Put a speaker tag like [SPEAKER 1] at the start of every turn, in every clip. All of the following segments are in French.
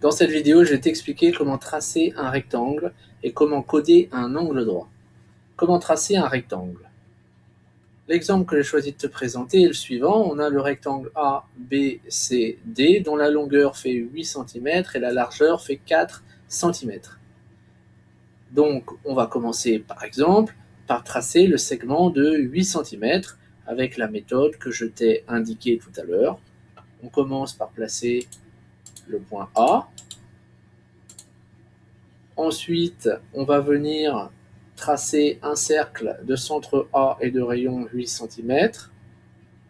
[SPEAKER 1] Dans cette vidéo, je vais t'expliquer comment tracer un rectangle et comment coder un angle droit. Comment tracer un rectangle? L'exemple que j'ai choisi de te présenter est le suivant. On a le rectangle A, B, C, D, dont la longueur fait 8 cm et la largeur fait 4 cm. Donc, on va commencer par exemple par tracer le segment de 8 cm avec la méthode que je t'ai indiquée tout à l'heure. On commence par placer le point A. Ensuite, on va venir tracer un cercle de centre A et de rayon 8 cm,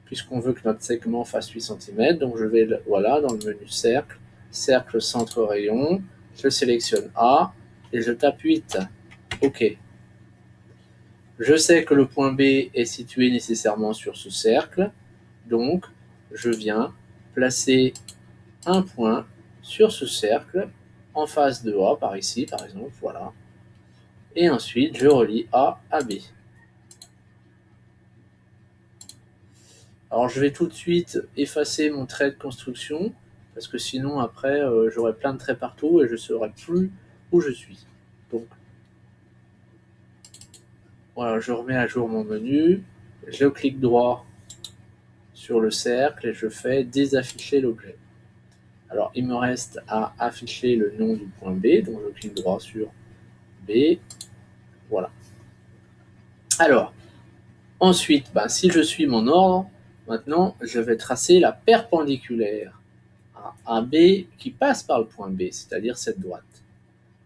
[SPEAKER 1] puisqu'on veut que notre segment fasse 8 cm. Donc je vais voilà, dans le menu cercle, cercle centre rayon, je sélectionne A et je tape 8. OK. Je sais que le point B est situé nécessairement sur ce cercle, donc je viens placer un point sur ce cercle en face de A, par ici, par exemple, voilà. Et ensuite, je relie A à B. Alors, je vais tout de suite effacer mon trait de construction, parce que sinon, après, j'aurai plein de traits partout et je ne saurai plus où je suis. Donc, voilà, je remets à jour mon menu, je clique droit sur le cercle et je fais désafficher l'objet. Alors, il me reste à afficher le nom du point B, donc je clique droit sur B, voilà. Alors, ensuite, si je suis mon ordre, maintenant, je vais tracer la perpendiculaire à AB qui passe par le point B, c'est-à-dire cette droite.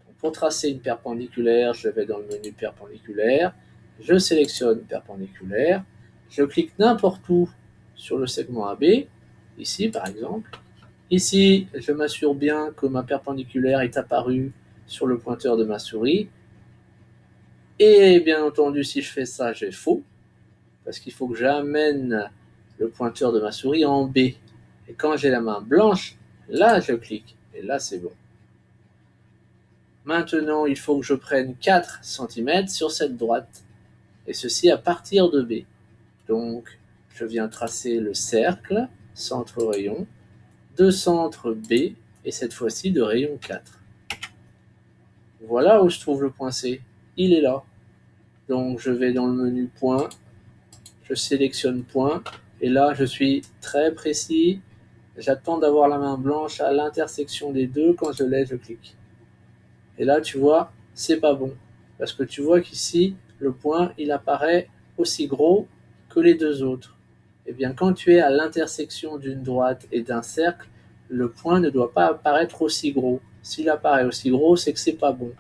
[SPEAKER 1] Donc, pour tracer une perpendiculaire, je vais dans le menu perpendiculaire, je sélectionne perpendiculaire, je clique n'importe où sur le segment AB, ici par exemple. Ici, je m'assure bien que ma perpendiculaire est apparue sur le pointeur de ma souris. Et bien entendu, si je fais ça, j'ai faux, parce qu'il faut que j'amène le pointeur de ma souris en B. Et quand j'ai la main blanche, là je clique, et là c'est bon. Maintenant, il faut que je prenne 4 cm sur cette droite, et ceci à partir de B. Donc, je viens tracer le cercle, centre rayon, de centre B, et cette fois-ci de rayon 4. Voilà où se trouve le point C, il est là. Donc, je vais dans le menu point, je sélectionne point, et là je suis très précis. J'attends d'avoir la main blanche à l'intersection des deux. Quand je l'ai, je clique. Et là, tu vois, c'est pas bon. Parce que tu vois qu'ici, le point, il apparaît aussi gros que les deux autres. Eh bien, quand tu es à l'intersection d'une droite et d'un cercle, le point ne doit pas apparaître aussi gros. S'il apparaît aussi gros, c'est que c'est pas bon.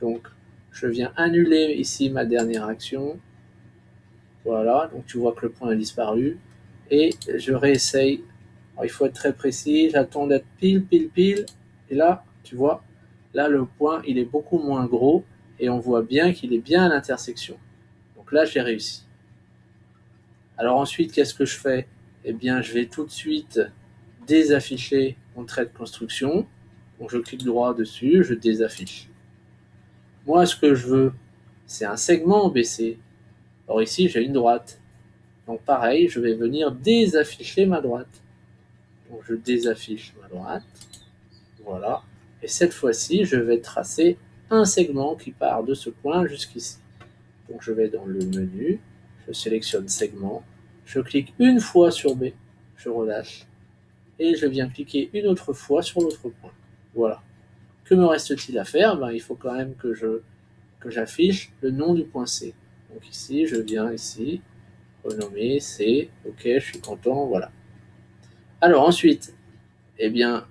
[SPEAKER 1] Donc, je viens annuler ici ma dernière action. Voilà, donc tu vois que le point a disparu. Et je réessaye. Alors, il faut être très précis. J'attends d'être pile, pile, pile. Et là, tu vois, là, le point, il est beaucoup moins gros. Et on voit bien qu'il est bien à l'intersection. Donc là, j'ai réussi. Alors ensuite, qu'est-ce que je fais? Eh bien, je vais tout de suite désafficher mon trait de construction. Donc je clique droit dessus, je désaffiche. Moi, ce que je veux, c'est un segment BC. Or ici, j'ai une droite. Donc pareil, je vais venir désafficher ma droite. Donc je désaffiche ma droite. Voilà. Et cette fois-ci, je vais tracer un segment qui part de ce point jusqu'ici. Donc je vais dans le menu, je sélectionne segment, je clique une fois sur B, je relâche, et je viens cliquer une autre fois sur l'autre point. Voilà. Que me reste-t-il à faire? Il faut quand même que j'affiche le nom du point C. Donc ici, je viens ici, renommer C, ok, je suis content, voilà. Alors ensuite, eh bien,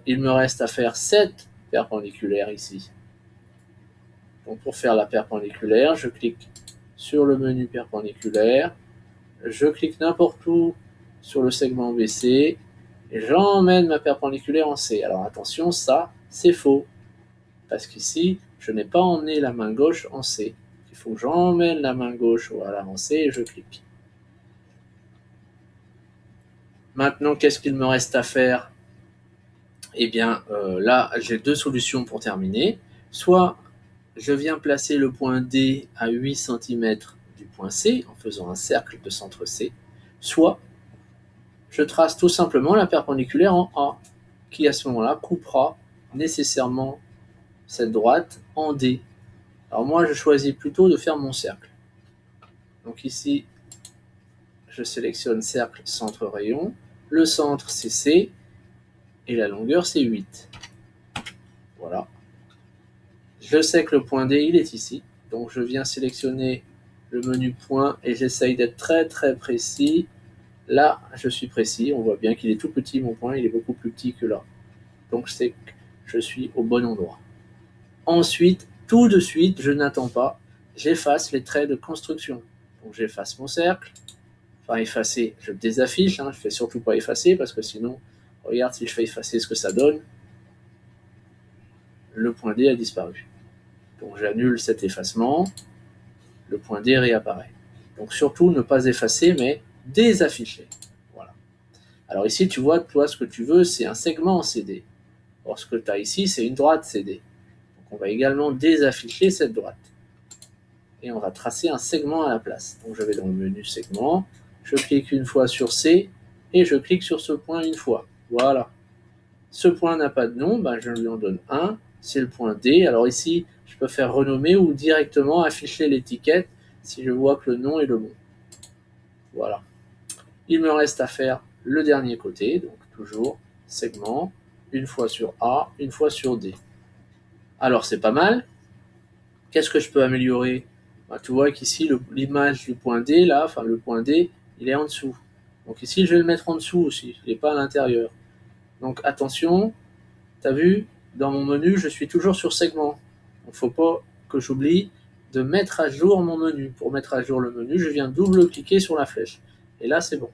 [SPEAKER 1] il me reste à faire cette perpendiculaire ici. Donc pour faire la perpendiculaire, je clique sur le menu perpendiculaire, je clique n'importe où sur le segment BC, et j'emmène ma perpendiculaire en C. Alors attention, ça, c'est faux, parce qu'ici, je n'ai pas emmené la main gauche en C. Il faut que j'emmène la main gauche voilà, en C et je clique. Maintenant, qu'est-ce qu'il me reste à faire? Eh bien, là, j'ai deux solutions pour terminer. Soit je viens placer le point D à 8 cm du point C en faisant un cercle de centre C, soit je trace tout simplement la perpendiculaire en A. qui à ce moment-là coupera nécessairement cette droite en D. Alors moi, je choisis plutôt de faire mon cercle. Donc ici, je sélectionne cercle, centre, rayon. Le centre, c'est C. Et la longueur, c'est 8. Voilà. Je sais que le point D, il est ici. Donc je viens sélectionner le menu point et j'essaye d'être très très précis. Là, je suis précis. On voit bien qu'il est tout petit, mon point. Il est beaucoup plus petit que là. Donc je sais que je suis au bon endroit. Ensuite, tout de suite, je n'attends pas. J'efface les traits de construction. Donc j'efface mon cercle. Enfin, effacer, je désaffiche. Je ne fais surtout pas effacer parce que sinon, regarde si je fais effacer ce que ça donne. Le point D a disparu. Donc j'annule cet effacement. Le point D réapparaît. Donc surtout, ne pas effacer, mais désafficher. Voilà. Alors ici, tu vois, toi, ce que tu veux, c'est un segment CD. Or, ce que tu as ici, c'est une droite CD. Donc on va également désafficher cette droite. Et on va tracer un segment à la place. Donc je vais dans le menu segment, je clique une fois sur C, et je clique sur ce point une fois. Voilà. Ce point n'a pas de nom, ben je lui en donne un, c'est le point D. Alors ici, je peux faire renommer ou directement afficher l'étiquette si je vois que le nom est le bon. Voilà. Il me reste à faire le dernier côté, donc toujours segment, une fois sur A, une fois sur D. Alors c'est pas mal. Qu'est-ce que je peux améliorer? Ben, tu vois qu'ici, l'image du point D, là, enfin le point D, il est en dessous. Donc ici, je vais le mettre en dessous aussi, il n'est pas à l'intérieur. Donc attention, tu as vu, dans mon menu, je suis toujours sur segment. Il ne faut pas que j'oublie de mettre à jour mon menu. Pour mettre à jour le menu, je viens double-cliquer sur la flèche. Et là, c'est bon.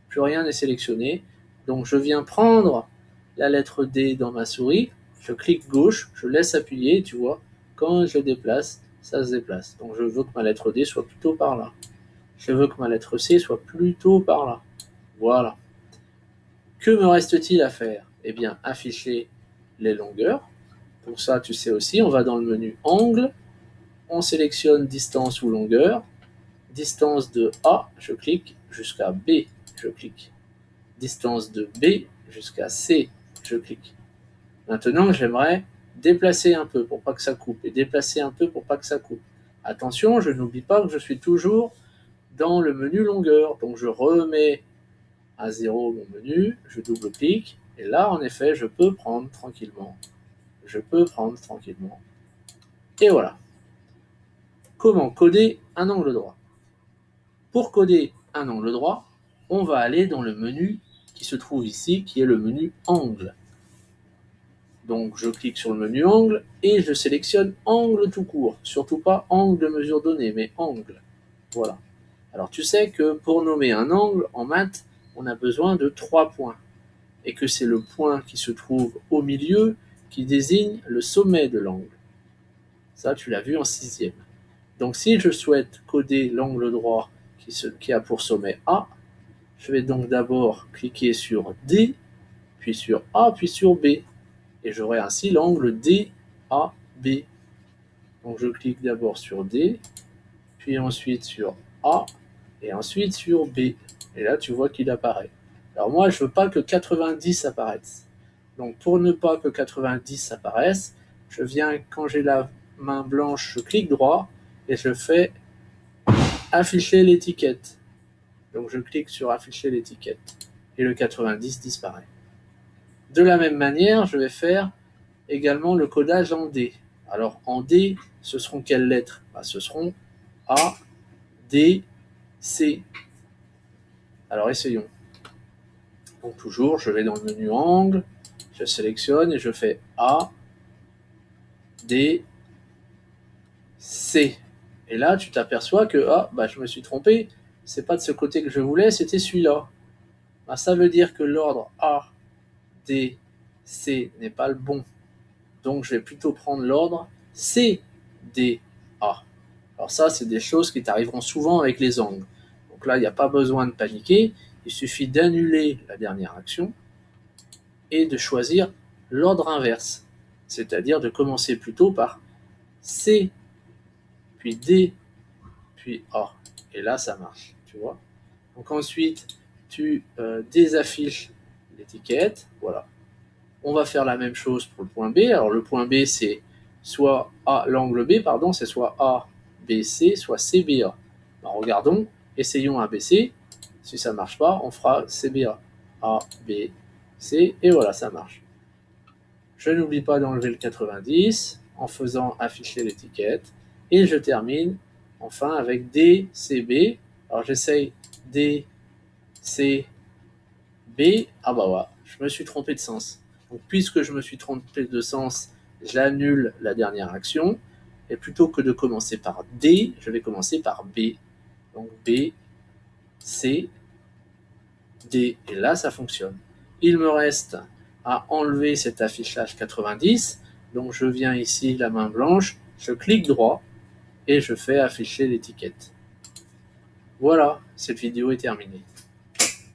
[SPEAKER 1] Plus rien n'est sélectionné. Donc je viens prendre la lettre D dans ma souris, je clique gauche, je laisse appuyer, tu vois, quand je déplace, ça se déplace. Donc je veux que ma lettre D soit plutôt par là. Je veux que ma lettre C soit plutôt par là. Voilà. Que me reste-t-il à faire? Eh bien, afficher les longueurs. Pour ça, tu sais aussi, on va dans le menu angle, on sélectionne distance ou longueur. Distance de A, je clique, jusqu'à B, je clique. Distance de B jusqu'à C, je clique. Maintenant, j'aimerais déplacer un peu pour pas que ça coupe et déplacer un peu pour pas que ça coupe. Attention, je n'oublie pas que je suis toujours dans le menu longueur. Donc je remets à 0 mon menu, je double-clique et là, en effet, je peux prendre tranquillement. Je peux prendre tranquillement. Et voilà. Comment coder un angle droit? Pour coder un angle droit, on va aller dans le menu qui se trouve ici, qui est le menu angle. Donc je clique sur le menu angle et je sélectionne angle tout court. Surtout pas angle de mesure donnée, mais angle. Voilà. Alors tu sais que pour nommer un angle en maths, on a besoin de 3 points. Et que c'est le point qui se trouve au milieu qui désigne le sommet de l'angle. Ça, tu l'as vu en 6e. Donc si je souhaite coder l'angle droit qui a pour sommet A, je vais donc d'abord cliquer sur D, puis sur A, puis sur B. Et j'aurai ainsi l'angle DAB. Donc je clique d'abord sur D, puis ensuite sur A, et ensuite sur B. Et là, tu vois qu'il apparaît. Alors moi, je ne veux pas que 90 apparaisse. Donc pour ne pas que 90 apparaisse, je viens, quand j'ai la main blanche, je clique droit, et je fais afficher l'étiquette. Donc je clique sur afficher l'étiquette, et le 90 disparaît. De la même manière, je vais faire également le codage en D. Alors en D, ce seront quelles lettres? Ce seront A, D, C. Alors essayons. Donc toujours, je vais dans le menu angle, je sélectionne et je fais A, D, C. Et là, tu t'aperçois que je me suis trompé, c'est pas de ce côté que je voulais, c'était celui-là. Ça veut dire que l'ordre A, D, C n'est pas le bon. Donc je vais plutôt prendre l'ordre C, D, A. Alors ça, c'est des choses qui t'arriveront souvent avec les angles. Donc là, il n'y a pas besoin de paniquer, il suffit d'annuler la dernière action et de choisir l'ordre inverse, c'est-à-dire de commencer plutôt par C, puis D, puis A. Et là, ça marche, tu vois. Donc ensuite, tu désaffiches l'étiquette, voilà. On va faire la même chose pour le point B. Alors le point B, c'est soit l'angle B, pardon, c'est soit ABC, soit CBA. Alors, regardons, essayons ABC. Si ça ne marche pas, on fera CBA. A, B, C, et voilà, ça marche. Je n'oublie pas d'enlever le 90 en faisant afficher l'étiquette. Et je termine enfin avec DCB. Alors j'essaye DCB. Ah bah voilà, je me suis trompé de sens. Donc puisque je me suis trompé de sens, j'annule la dernière action. Et plutôt que de commencer par D, je vais commencer par B. Donc B, C, D. Et là, ça fonctionne. Il me reste à enlever cet affichage 90. Donc je viens ici, la main blanche, je clique droit et je fais afficher l'étiquette. Voilà, cette vidéo est terminée.